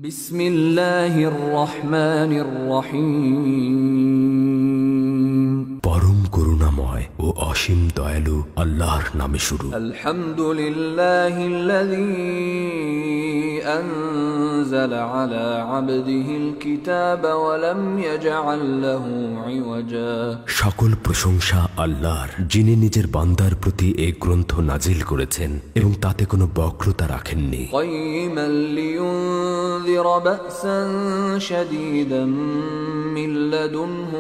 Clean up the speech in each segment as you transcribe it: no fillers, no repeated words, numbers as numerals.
বিসমিল্লাহির রহমানির রহিম। পরম করুণাময় ও অসীম দয়ালু আল্লাহর নামে শুরু। আলহামদুলিল্লাহিল্লাযী আনজালা আলা আবদিহিল কিতাবা ওয়া লাম ইয়াজআল লাহু ইওয়াজা। সকল প্রশংসা আল্লাহর, যিনি নিজের বান্দার প্রতি এই গ্রন্থ নাজিল করেছেন এবং তাতে কোনো বক্রতা রাখেননি। কাইয়িমান লিয়ুনযিরা বা'সান শাদীদান মিন লাদুনহু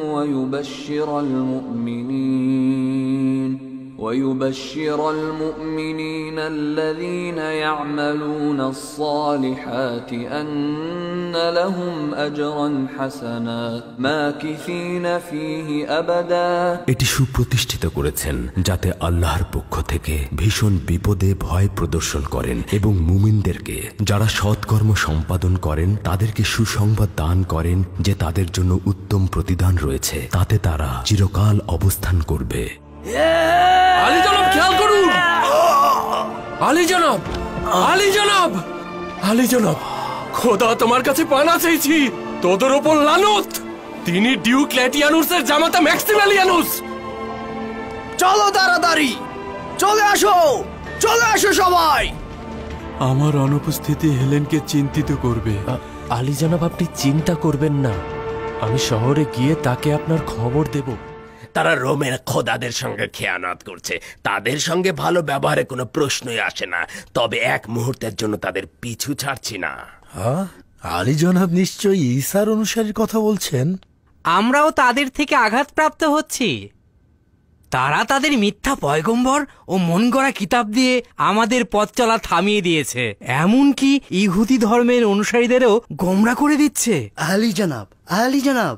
ويبشر المؤمنين الذين يعملون الصالحات أن لهم أجرا حسنا ماكثين فيه أبدا। এটি সুপ্রতিষ্ঠিত করেছেন যাতে আল্লাহর পক্ষ থেকে ভীষণ বিপদে ভয় প্রদর্শন করেন এবং মুমিনদেরকে যারা সৎকর্ম সম্পাদন করেন তাদেরকে সুসংবাদ দান করেন যে তাদের জন্য উত্তম প্রতিদান রয়েছে, তাতে তারা চিরকাল অবস্থান করবে। আলী জনাব, খেয়াল করুন। আলী জনাব, আলী জনাব, আলী জনাব, খোদা তোমার কাছে পানা চাইছি, তোদের ওপর লানত। তিনি ডিউক ল্যাটিয়ানুসের জামাতা ম্যাক্সিমিলিয়ানুস। চলো তাড়াতাড়ি, চলে আসো, চলে আসো সবাই। আমার অনুপস্থিতি হেলেনকে চিন্তিত করবে। আলী জনাব, আপনি চিন্তা করবেন না, আমি শহরে গিয়ে তাকে আপনার খবর দেব। তারা রোমের খোদাদের সঙ্গে খেয়ানত করছে, তাদের সঙ্গে ভালো ব্যবহারে কোনো প্রশ্নই আসে না, তবে এক মুহূর্তের জন্য তাদের পিছু ছাড়ছি না। আলী জনাব নিশ্চয়ই ঈসার অনুসারীর কথা বলছেন। আমরাও তাদের থেকে আঘাতপ্রাপ্ত হচ্ছি। তারা তাদের মিথ্যা পয়গম্বর ও মন গড়া কিতাব দিয়ে আমাদের পথ চলা থামিয়ে দিয়েছে, এমনকি ইহুদি ধর্মের অনুসারীদেরও গোমরা করে দিচ্ছে। আলী জনাব, আলী জনাব,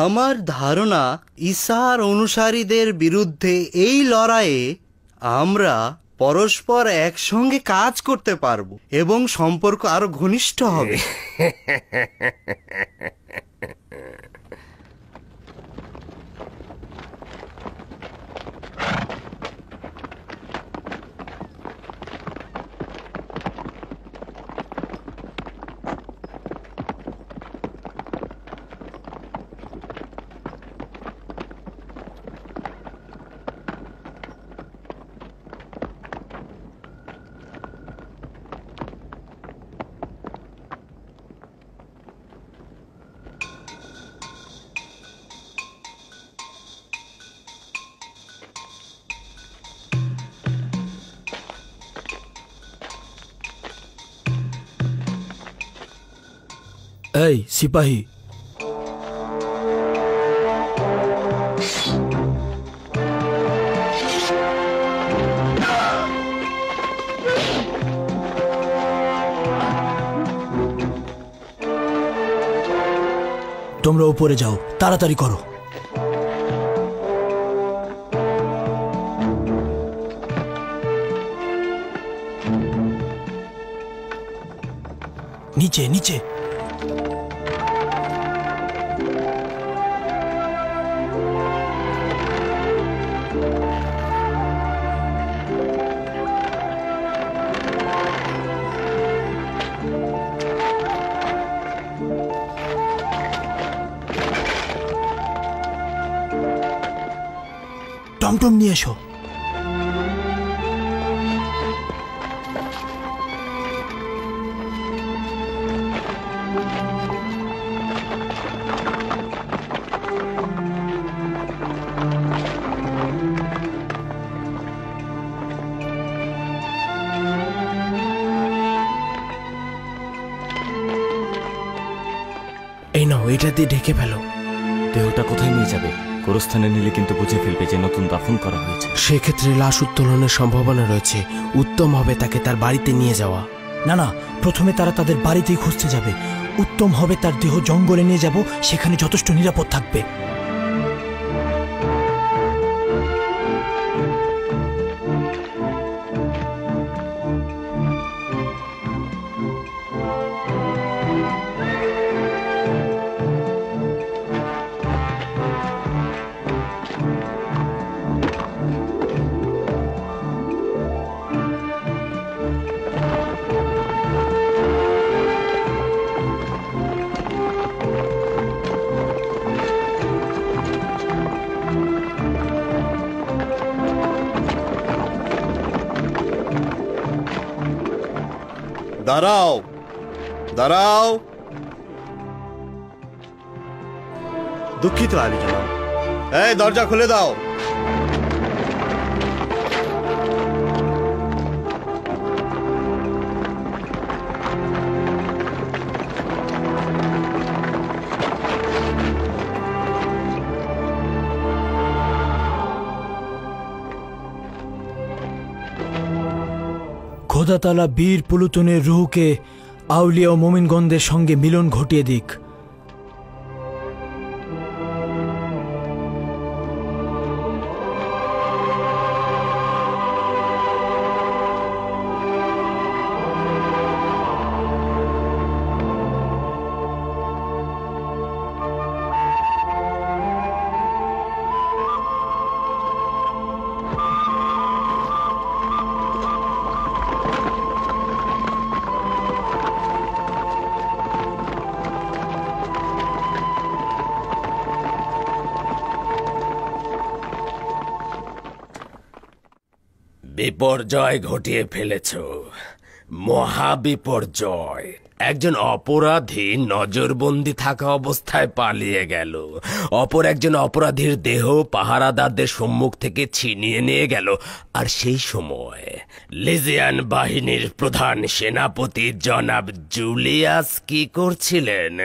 আমার ধারণা ঈসার অনুসারীদের বিরুদ্ধে এই লড়াইয়ে আমরা পরস্পর একসঙ্গে কাজ করতে পারবো এবং সম্পর্ক আরো ঘনিষ্ঠ হবে। এই সিপাহী, তোমরা উপরে যাও, তাড়াতাড়ি করো। নিচে নিচে। টমটম নিয়ে এসো। এই নাও, এটা দিয়ে ঢেকে ফেলো। দেহটা কোথায় নিয়ে যাবে? গোরস্থানে নিলে কিন্তু বুঝে ফেলবে যে নতুন দাফন করা হয়েছে। সেক্ষেত্রে লাশ উত্তোলনের সম্ভাবনা রয়েছে। উত্তম হবে তাকে তার বাড়িতে নিয়ে যাওয়া। না না, প্রথমে তারা তাদের বাড়িতেই খুঁজতে যাবে। উত্তম হবে তার দেহ জঙ্গলে নিয়ে যাব, সেখানে যথেষ্ট নিরাপদ থাকবে। দাঁড়াও, দাঁড়াও। দুঃখিত আলী জনাব। এই দরজা খুলে দাও। খোদা তাআলা বীর পুলুতনের রুহকে আউলিয়া ও মুমিনগণদের সঙ্গে মিলন ঘটিয়ে দিক। বিপর্যয় ঘটিয়ে ফেলেছ, মহা বিপর্যয়। একজন অপরাধী নজরবন্দি থাকা অবস্থায় পালিয়ে গেল, অপর একজন অপরাধীর দেহ পাহারাদারদের সম্মুখ থেকে ছিনিয়ে নিয়ে গেল। আর সেই সময় লিজিয়ান বাহিনীর প্রধান সেনাপতি জনাব জুলিয়াস কি করছিলেন?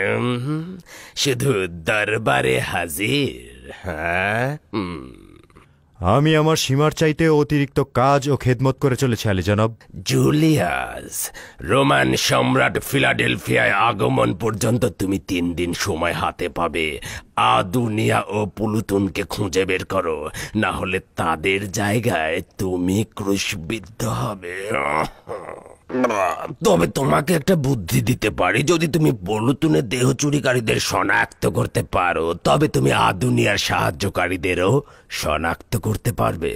শুধু দরবারে হাজির। হ্যাঁ, আমি আমার সীমার চাইতে অতিরিক্ত কাজ ও খেদমত করে চলেছি আলী জনাব। জুলিয়াস, রোমান সম্রাট ফিলাডেলফিয়ায় আগমন পর্যন্ত তুমি 3 দিন সময় হাতে পাবে। আদুনিয়া ও পুলুতুনকে খুঁজে বের করো, না হলে তাদের জায়গায় তুমি ক্রুশবিদ্ধ হবে। তবে তোমাকে একটা বুদ্ধি দিতে পারি, যদি তুমি পুলুতুনের দেহ চুরিকারীদের শনাক্ত করতে পারো, তবে তুমি আদুনিয়ার সাহায্যকারীদেরও শনাক্ত করতে পারবে।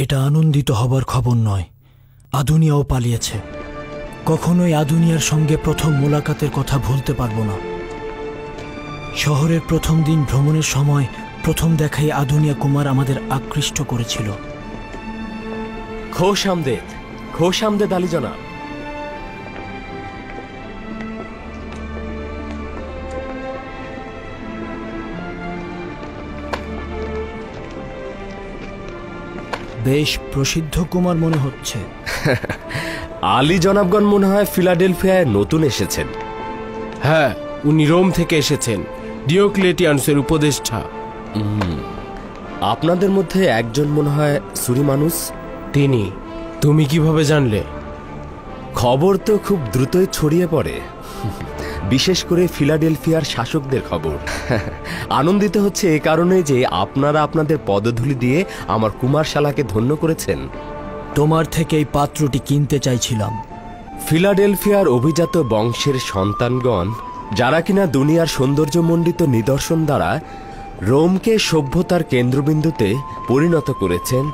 এটা আনন্দিত হবার খবর নয়। আদুনিয়াও পালিয়েছে। কখনোই আদুনিয়ার সঙ্গে প্রথম মোলাকাতের কথা ভুলতে পারবো না। শহরের প্রথম দিন ভ্রমণের সময় প্রথম দেখাই আদুনিয়া কুমার আমাদের আকৃষ্ট করেছিল। খোশ আমদেদ, খোশ আমদেদ আলী জনাব। বেশ প্রসিদ্ধ কুমার মনে হচ্ছে। আলী জনাবগণ মনে হয় ফিলাডেলফিয়ায় নতুন এসেছেন। হ্যাঁ, উনি রোম থেকে এসেছেন, ডিওক্লেটিয়ানসের উপদেষ্টা। আপনাদের মধ্যে একজন মনে হয় সুরিমানুস। তিনি। তুমি কিভাবে জানলে? খবর তো খুব দ্রুতই ছড়িয়ে পড়ে, বিশেষ করে ফিলাডেলফিয়ার শাসকদের খবর। আনন্দিত হচ্ছে এ কারণে যে আপনারা আপনাদের পদধূলি দিয়ে আমার কুমারশালাকে ধন্য করেছেন। তোমার থেকে এই পাত্রটি কিনতে চাইছিলাম। ফিলাডেলফিয়ার অভিজাত বংশের সন্তানগণ, যারা কিনা দুনিয়ার সৌন্দর্যমণ্ডিত নিদর্শন দ্বারা রোমকে সভ্যতার কেন্দ্রবিন্দুতে পরিণত করেছেন,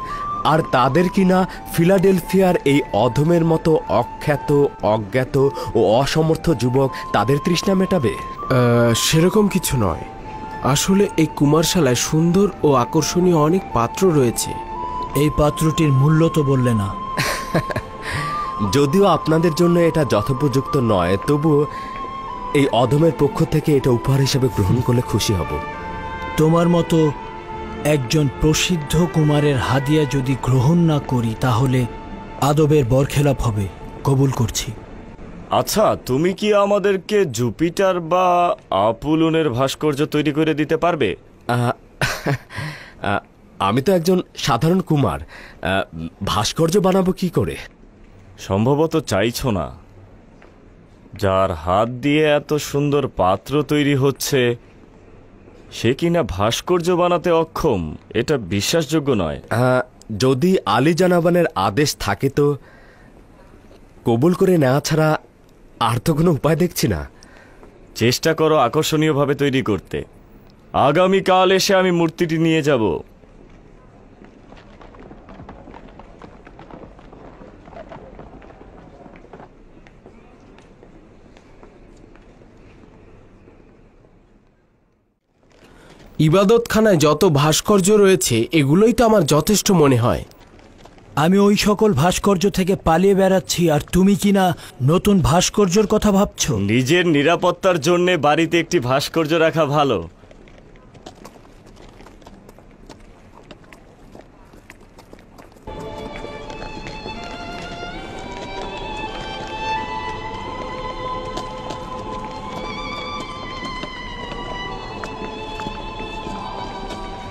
আর তাদের কিনা ফিলাডেলফিয়ার এই অধমের মতো অখ্যাত, অজ্ঞাত ও অসমর্থ যুবক তাদের তৃষ্ণা মেটাবে? সেরকম কিছু নয়। আসলে এই কুমারশালায় সুন্দর ও আকর্ষণীয় অনেক পাত্র রয়েছে। এই পাত্রটির মূল্য তো বললে না। যদিও আপনাদের জন্য এটা যথোপযুক্ত নয়, তবুও এই অধমের পক্ষ থেকে এটা উপহার হিসেবে গ্রহণ করলে খুশি হব। তোমার মতো একজন প্রসিদ্ধ কুমারের হাদিয়া যদি গ্রহণ না করি, তাহলে আদবের বরখেলাপ হবে। কবুল করছি। আচ্ছা, তুমি কি আমাদেরকে জুপিটার বা আপুলনের ভাস্কর্য তৈরি করে দিতে পারবে? আমি তো একজন সাধারণ কুমার, ভাস্কর্য বানাবো কি করে? সম্ভবত চাইছো না। যার হাত দিয়ে এত সুন্দর পাত্র তৈরি হচ্ছে, সে কিনা ভাস্কর্য বানাতে অক্ষম, এটা বিশ্বাসযোগ্য নয়। যদি আলী জানাবানের আদেশ থাকে তো কবুল করে নেওয়া ছাড়া আর তো কোনো উপায় দেখছি না। চেষ্টা করো আকর্ষণীয়ভাবে তৈরি করতে। আগামীকাল এসে আমি মূর্তিটি নিয়ে যাব। ইবাদতখানায় যত ভাস্কর্য রয়েছে এগুলোই তো আমার যথেষ্ট মনে হয়। আমি ওই সকল ভাস্কর্য থেকে পালিয়ে বেড়াচ্ছি, আর তুমি কিনা নতুন ভাস্কর্যের কথা ভাবছো? নিজের নিরাপত্তার জন্য বাড়িতে একটি ভাস্কর্য রাখা ভালো।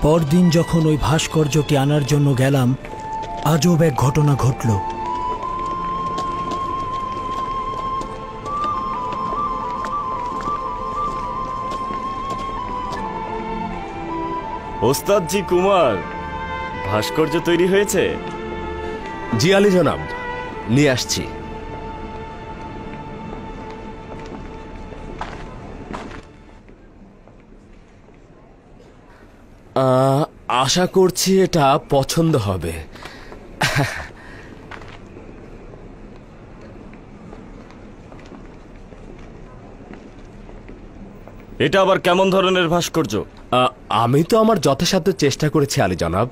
পরদিন যখন ওই ভাস্কর্যটি আনার জন্য গেলাম, আজব এক ঘটনা ঘটল। ওস্তাদজি কুমার, ভাস্কর্য তৈরি হয়েছে? জি আলী জনাব, নিয়ে আসছি। আশা করছি এটা পছন্দ হবে। এটা আবার কেমন ধরনের ভাস্কর্য? আমি তো আমার যথাসাধ্য চেষ্টা করেছি আলী জনাব।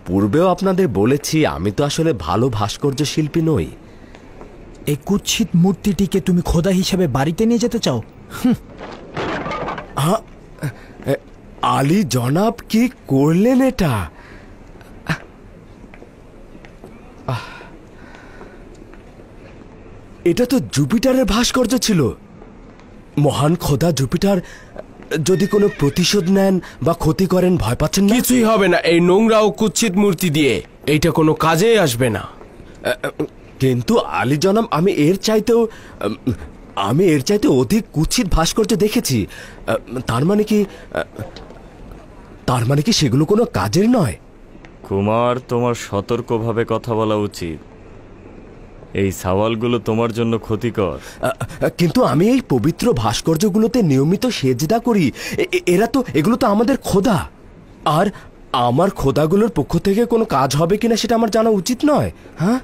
পূর্বেও আপনাদের বলেছি আমি তো আসলে ভালো ভাস্কর্য শিল্পী নই। এই কুৎসিত মূর্তিটিকে তুমি খোদা হিসেবে বাড়িতে নিয়ে যেতে চাও? আলী জনাব, কি করলেন এটা? এটা তো জুপিটারের ভাস্কর্য ছিল। মহান খোদা জুপিটার যদি কোনো প্রতিশোধ নেন বা ক্ষতি করেন ভয় পাচ্ছেন না? কিছুই হবে না এই নোংরা ও কুৎসিত মূর্তি দিয়ে, এইটা কোনো কাজেই আসবে না। কিন্তু আলী জনাব, আমি এর চাইতে অধিক কুৎসিত ভাস্কর্য দেখেছি। তার মানে কি সেগুলো কোনো কাজের নয়? কুমার, তোমার সতর্কভাবে কথা বলা উচিত। এই সওয়ালগুলো তোমার জন্য ক্ষতিকর। কিন্তু আমি এই পবিত্র ভাস্কর্যগুলোতে নিয়মিত সেজদা করি। এগুলো তো আমাদের খোদা। আর আমার খোদাগুলোর পক্ষ থেকে কোনো কাজ হবে কিনা সেটা আমার জানা উচিত নয়। হ্যাঁ,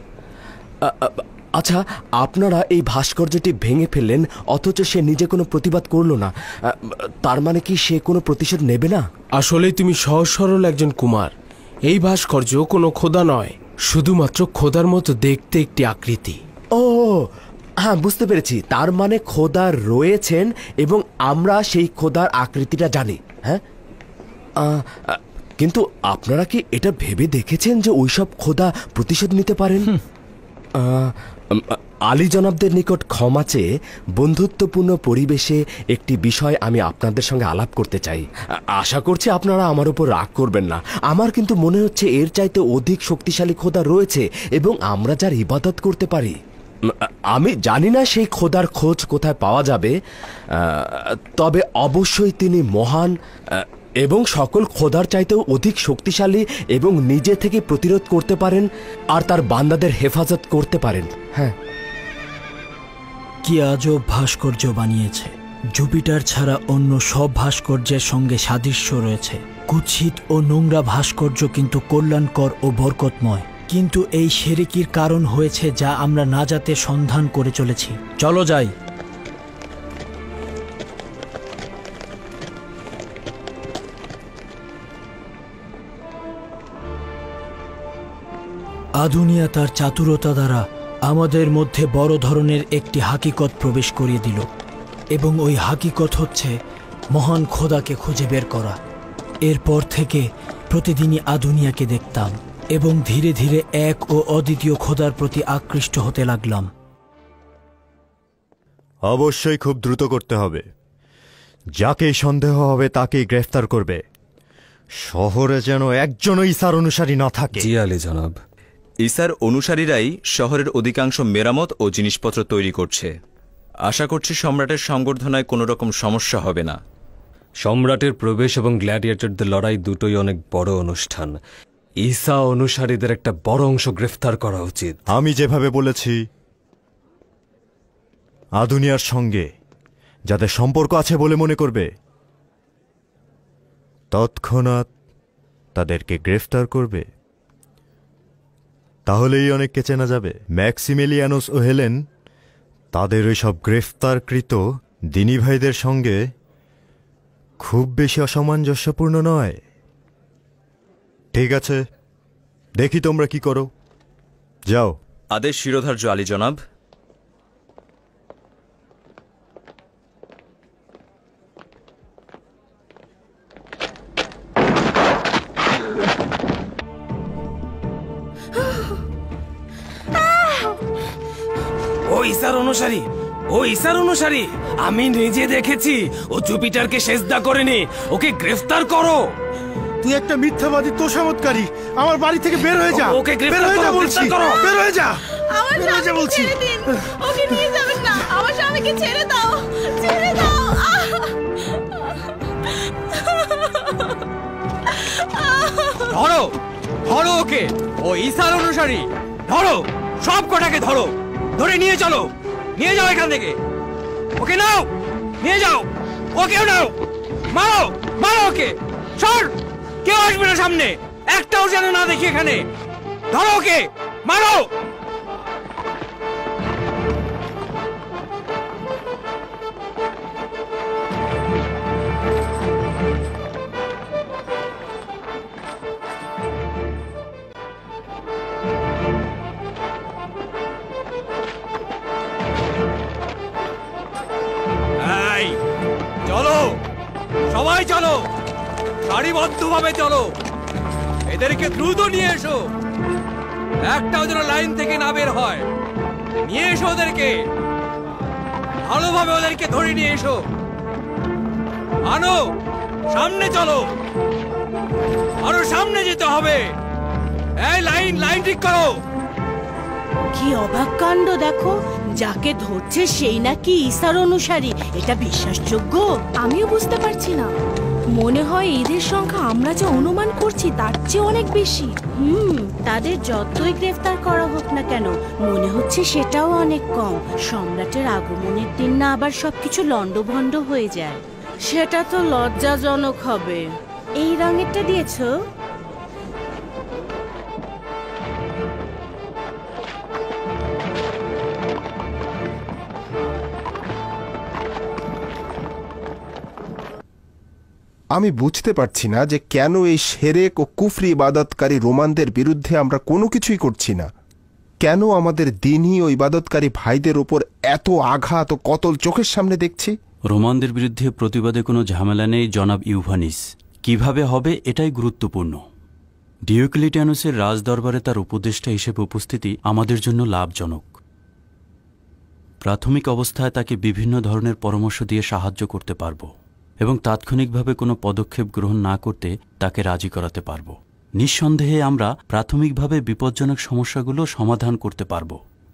আচ্ছা, আপনারা এই ভাস্কর্যটি ভেঙে ফেললেন, অথচ সে নিজে কোনো প্রতিবাদ করলো না। তার মানে কি সে কোনো প্রতিশোধ নেবে না? আসলেই তুমি সহজ সরল একজন কুমার। এই ভাস্কর্য কোনো খোদা নয়, শুধুমাত্র খোদার মতো দেখতে একটি আকৃতি। ও হ্যাঁ, বুঝতে পেরেছি। তার মানে খোদা রয়েছেন এবং আমরা সেই খোদার আকৃতিটা জানি। হ্যাঁ, কিন্তু আপনারা কি এটা ভেবে দেখেছেন যে ওইসব খোদা প্রতিশোধ নিতে পারেন? আলী জনাবদের নিকট ক্ষমা চেয়ে বন্ধুত্বপূর্ণ পরিবেশে একটি বিষয় আমি আপনাদের সঙ্গে আলাপ করতে চাই। আশা করছি আপনারা আমার উপর রাগ করবেন না। আমার কিন্তু মনে হচ্ছে এর চাইতে অধিক শক্তিশালী খোদা রয়েছে এবং আমরা যার ইবাদত করতে পারি। আমি জানি না সেই খোদার খোঁজ কোথায় পাওয়া যাবে, তবে অবশ্যই তিনি মহান এবং সকল খোদার চাইতেও অধিক শক্তিশালী এবং নিজে থেকে প্রতিরোধ করতে পারেন আর তার বান্দাদের হেফাজত করতে পারেন। হ্যাঁ, কি আজব ভাস্কর্য বানিয়েছে! জুপিটার ছাড়া অন্য সব ভাস্কর্যের সঙ্গে সাদৃশ্য রয়েছে। কুৎসিত ও নোংরা ভাস্কর্য কিন্তু কল্যাণকর ও বরকতময়। কিন্তু এই শিরকির কারণ হয়েছে যা আমরা নাজাতের সন্ধান করে চলেছি। চলো যাই। আদুনিয়া তার চাতুরতা দ্বারা আমাদের মধ্যে বড় ধরনের একটি হাকিকত প্রবেশ করিয়ে দিল, এবং ওই হাকিকত হচ্ছে মহান খোদাকে খুঁজে বের করা। এরপর থেকে প্রতিদিনই আদুনিয়াকে দেখতাম এবং ধীরে ধীরে এক ও অদ্বিতীয় খোদার প্রতি আকৃষ্ট হতে লাগলাম। অবশ্যই খুব দ্রুত করতে হবে। যাকেই সন্দেহ হবে তাকেই গ্রেফতার করবে। শহরে যেন একজনও ঈসার অনুসারী না থাকে। জি আলী জনাব। ঈসার অনুসারীরাই শহরের অধিকাংশ মেরামত ও জিনিসপত্র তৈরি করছে। আশা করছি সম্রাটের সংবর্ধনায় কোনো রকম সমস্যা হবে না। সম্রাটের প্রবেশ এবং গ্ল্যাডিয়েটরদের লড়াই দুটোই অনেক বড় অনুষ্ঠান। ঈসা অনুসারীদের একটা বড় অংশ গ্রেফতার করা উচিত। আমি যেভাবে বলেছি, আদুনিয়ার সঙ্গে যাদের সম্পর্ক আছে বলে মনে করবে তৎক্ষণাৎ তাদেরকে গ্রেফতার করবে। তাহলেই অনেককে চেনা যাবে। ম্যাক্সিমিলিয়ানোস ও হেলেন তাদের ওই সব গ্রেফতারকৃত দিনী ভাইদের সঙ্গে খুব বেশি অসামঞ্জস্যপূর্ণ নয়। ঠিক আছে, দেখি তোমরা কি করো। যাও। আদেশ শিরোধার্য আলী জনাব। ও ঈসার অনুসারী, ও ঈসার অনুসারী, আমি নিজে দেখেছি ও জুপিটারকে সেজদা করেনি। ওকে গ্রেফতার করো। তুই একটা মিথ্যাবাদী তোষামতকারী। আমার বাড়ি থেকে বের হয়ে যা। ওকে বের গ্রেফতার হয়ে যা করো, বলছি। গ্রেফতার করো। বের হয়ে যা। আমার বের হয়ে যা স্বামীকে বলছি। ছেড়ে দিন। ওকে নিয়ে যাবেন না। আমার স্বামীকে ছেড়ে দাও, ছেড়ে দাও। ধরো, ধরো ওকে। ও ঈসার অনুসারী। ধরো, সব কটাকে ধরো। ধরে নিয়ে চলো, নিয়ে যাও এখান থেকে। ওকে নাও, নিয়ে যাও। ওকেও নাও, মারো, মারো ওকে। সর, কেউ আসবে না সামনে, একটাও যেন না দেখি এখানে। ধরো ওকে, মারো। এই, চলো, সবাই চলো, সারিবদ্ধভাবে চলো। এদেরকে দ্রুত নিয়ে এসো, একটাও যেন লাইন থেকে না বের হয়। নিয়ে এসো ওদেরকে, ভালোভাবে ওদেরকে ধরে নিয়ে এসো। আনো, সামনে চলো, আরো সামনে যেতে হবে। এই লাইন, লাইন ঠিক করো। কি অবাক কাণ্ড দেখো, যাকে ধরছে সেই নাকি ঈসার অনুসারী। এটা বিশ্বাসযোগ্য? আমিও বুঝতে পারছি না। মনে হয় এদের সংখ্যা আমরা যা অনুমান করছি তার চেয়ে অনেক বেশি। তাদের যতই গ্রেফতার করা হোক না কেন, মনে হচ্ছে সেটাও অনেক কম। সম্রাটের আগমনের দিন না আবার সবকিছু লন্ডভন্ড হয়ে যায়। সেটা তো লজ্জাজনক হবে। এই রঙেরটা দিয়েছো? আমি বুঝতে পারছি না যে কেন এই শেরেক ও কুফরি ইবাদতকারী রোমানদের বিরুদ্ধে আমরা কোনো কিছুই করছি না। কেন আমাদের দ্বীনি ও ইবাদতকারী ভাইদের ওপর এত আঘাত ও কতল চোখের সামনে দেখছি? রোমানদের বিরুদ্ধে প্রতিবাদে কোনো ঝামেলা নেই জনাব ইউভানিস। কিভাবে হবে এটাই গুরুত্বপূর্ণ। ডিওক্লিটিয়ানুসের রাজদরবারে তার উপদেষ্টা হিসেবে উপস্থিতি আমাদের জন্য লাভজনক। প্রাথমিক অবস্থায় তাকে বিভিন্ন ধরনের পরামর্শ দিয়ে সাহায্য করতে পারব এবং তাৎক্ষণিকভাবে কোনো পদক্ষেপ গ্রহণ না করতে তাকে রাজি করাতে পারব। নিঃসন্দেহে আমরা প্রাথমিকভাবে বিপজ্জনক সমস্যাগুলো সমাধান করতে পারব।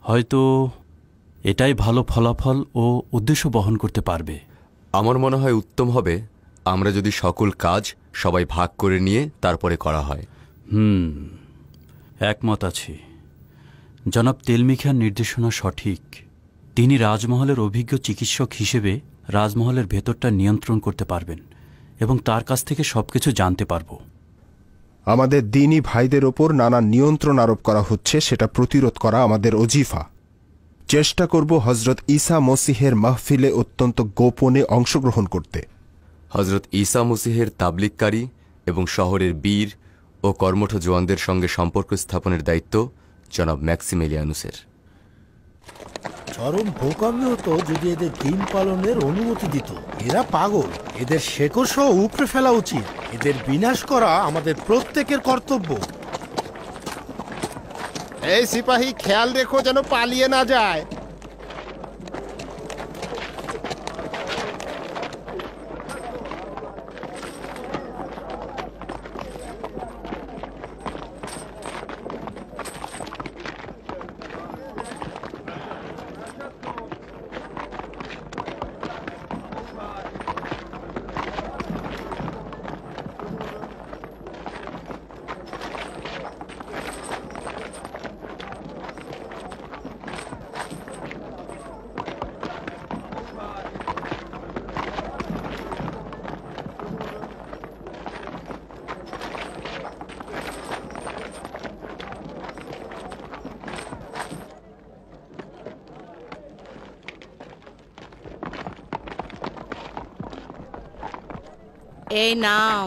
হয়তো এটাই ভালো ফলাফল ও উদ্দেশ্য বহন করতে পারবে। আমার মনে হয় উত্তম হবে আমরা যদি সকল কাজ সবাই ভাগ করে নিয়ে তারপরে করা হয়। একমত আছি। জনাব তেলমিখার নির্দেশনা সঠিক। তিনি রাজমহলের অভিজ্ঞ চিকিৎসক হিসেবে রাজমহলের ভেতরটা নিয়ন্ত্রণ করতে পারবেন এবং তার কাছ থেকে সবকিছু জানতে পারব। আমাদের দ্বীনি ভাইদের ওপর নানা নিয়ন্ত্রণ আরোপ করা হচ্ছে, সেটা প্রতিরোধ করা আমাদের ওজিফা। চেষ্টা করব হজরত ঈসা মসিহের মাহফিলে অত্যন্ত গোপনে অংশগ্রহণ করতে। হজরত ঈসা মসিহের তাবলিগকারী এবং শহরের বীর ও কর্মঠ জওয়ানদের সঙ্গে সম্পর্ক স্থাপনের দায়িত্ব জনাব ম্যাক্সিমিলিয়ানুসের। চরম বোকামি হতো যদি এদের দিন পালনের অনুমতি দিত। এরা পাগল, এদের শেকড় সহ উপড়ে ফেলা উচিত। এদের বিনাশ করা আমাদের প্রত্যেকের কর্তব্য। এই সিপাহী, খেয়াল রেখো যেন পালিয়ে না যায়। এই নাও।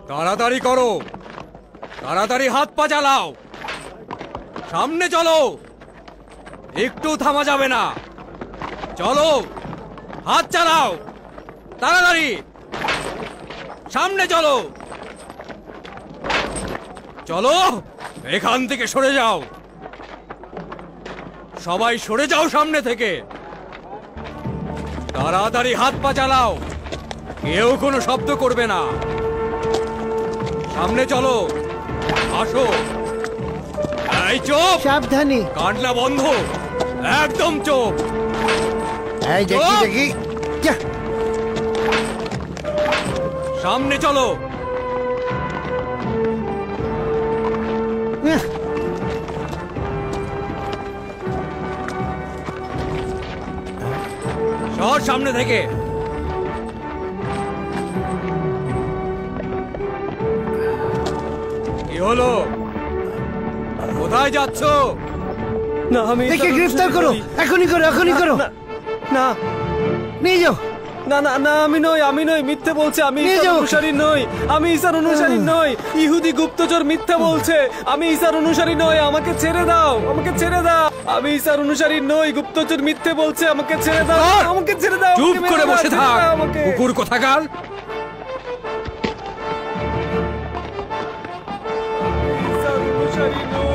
তাড়াতাড়ি করো, তাড়াতাড়ি হাত পা চালাও, সামনে চলো, একটু থামা যাবে না। চলো, হাত চালাও, তাড়াতাড়ি সামনে চলো। চলো, এখান থেকে সরে যাও, সবাই সরে যাও সামনে থেকে। তাড়াতাড়ি হাত পা চালাও, কেউ কোনো শব্দ করবে না। সামনে চলো, আসো। এই চোপ, সাবধানে, কান্না বন্ধ, একদম চোপ। এই দেখি দেখি, সামনে চলো। সর সামনে থেকে। কি হলো, কোথায় যাচ্ছ? না, আমি একে গ্রেফতার করো, এখনই করো, এখনই করো। না, নিয়ে যাও। না না না, আমি নই, মিথ্যে বলছে, আমি ঈসার অনুসারী নই, আমি ঈসার অনুসারী নই। ইহুদি গুপ্তচর মিথ্যা বলছে, আমি ঈসার অনুসারী নই, আমাকে ছেড়ে দাও, আমাকে ছেড়ে দাও। আমি ঈসার অনুসারী নই, গুপ্তচর মিথ্যে বলছে, আমাকে ছেড়ে দাও, আমাকে ছেড়ে দাও। চুপ করে বসে থাক, কুকুর কোথাকার। ঈসার অনুসারী নই।